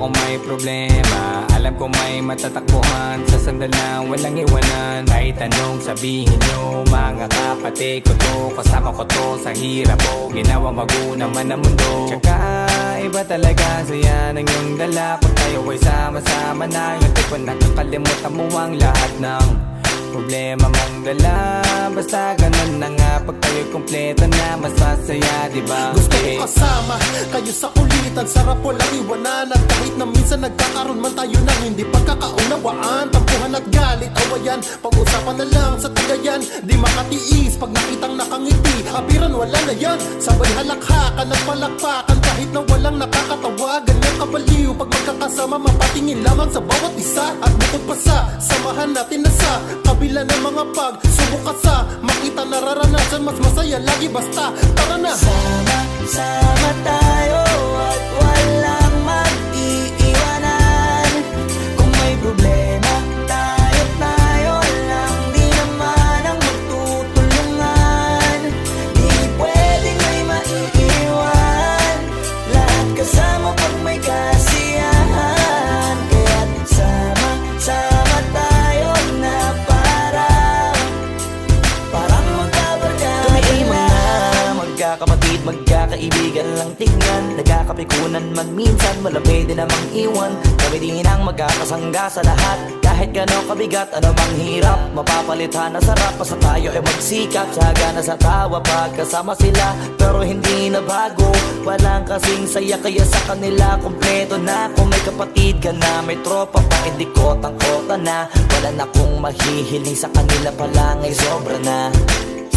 kung may problema, alam ko may matatakbuhan sa sandal na walang iwanan. Kahit anong sabihin nyo, mga kapatid ko to, kasama ko to sa hirap mo, ginawa maguna man ang mundo. Tsaka iba talaga saya ng iyong dala, pag tayo ay sama-sama na. Yung tipo nakakalimutan mo ang lahat ng problema mong dala. Basta ganun na nga, pag tayo'y kumpleto na, mas masaya, diba? Gusto ko kasama kayo sa kulitan, sarap walang iwanan. At kahit na minsan nagkakaroon man tayo ng hindi pagkakaunawaan, tampuhan at galit, awayan, pag-usapan na lang sa tagayan. Di makatiis pag nakitang nakangiti, abiran wala na yan. Sabay halakhakan at palakpakan kahit na walang nakakatawa. Ganyan kabaliw pag magkakasama, mapatingin lamang sa bawat isa. At bukod pa sa samahan natin na sa kabila ng mga pagsubok ka sa makita nararanasan, mas masaya lagi basta tara na. Sama tayo at walang mag-iiwanan. Kung may problema, tayo lang, di naman ang magtutulungan. Di pwedeng may maiiwan, lahat kasama pag may kasiyahan. Kaya't sama tayo na parang magkabarkada. Kami ay mga magkakapatid, magkakaibigan lang tingnan. Nagkakapikunan man minsan, wala pwede namang iwan. Kami din ang magkakasangga sa lahat. Kahit gano'ng kabigat, ano mang hirap, mapapalitan na sarap. Basta tayo ay magsikap, sagana sa tawa pagkasama sila. Pero hindi na bago, walang kasing saya. Kaya sa kanila kompleto na. Kung may kapatid ka na, may tropa pa, hindi kotang-kota na. Wala na kong mahihiling sa kanila pa lang ay sobra na.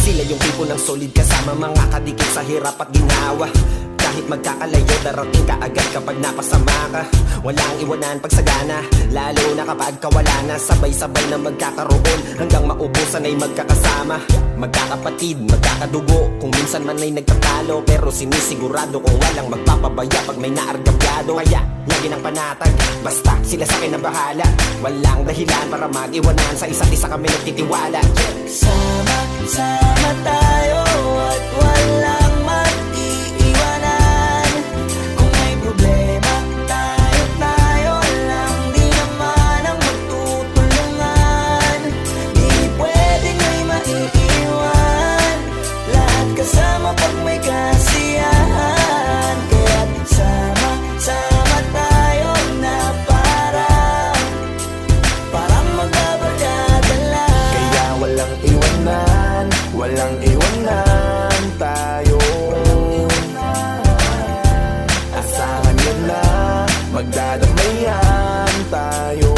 Sila yung tipo ng solid kasama, mga kadikit sa hirap at ginawa. Kahit magkakalayo, darating ka agad kapag napasama ka. Walang iwanan pag sagana, lalo na kapag kawala na. Sabay-sabay na magkakaroon hanggang maubusan ay magkakasama. Magkakapatid, magkakadugo, kung minsan man ay nagtatalo, pero sinisigurado kung walang magpapabaya pag may naargabyado. Kaya lagi ng panatag, basta sila sa akin na bahala. Walang dahilan para mag-iwanan, sa isa't isa kami nagtitiwala. Sama tayo at walang mag-iiwanan. Kung may problema, tayo lang, di naman ang magtutulungan. Di pwedeng may maiiwan, lahat kasama pag may kasiyahan. Kaya't sama tayo na parang magkabarkada lang. Kaya walang iwanan, walang iwanan tayo. Asahan nyo na, magdadamayan tayo.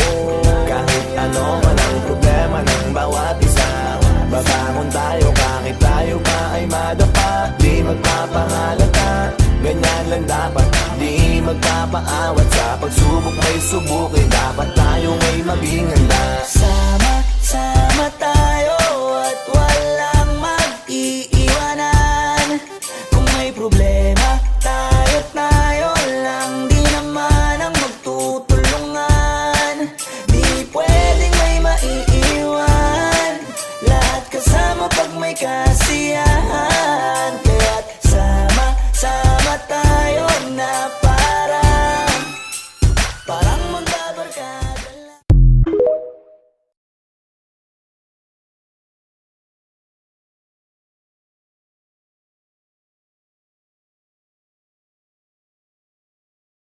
Kahit ano man ang problema ng bawat isa, babangon tayo kahit tayo pa ay madapa. Di magpapahalata, ganyan lang dapat. Di magpapaawat sa pagsubok may subukin. Dapat tayo may maging handa. Sama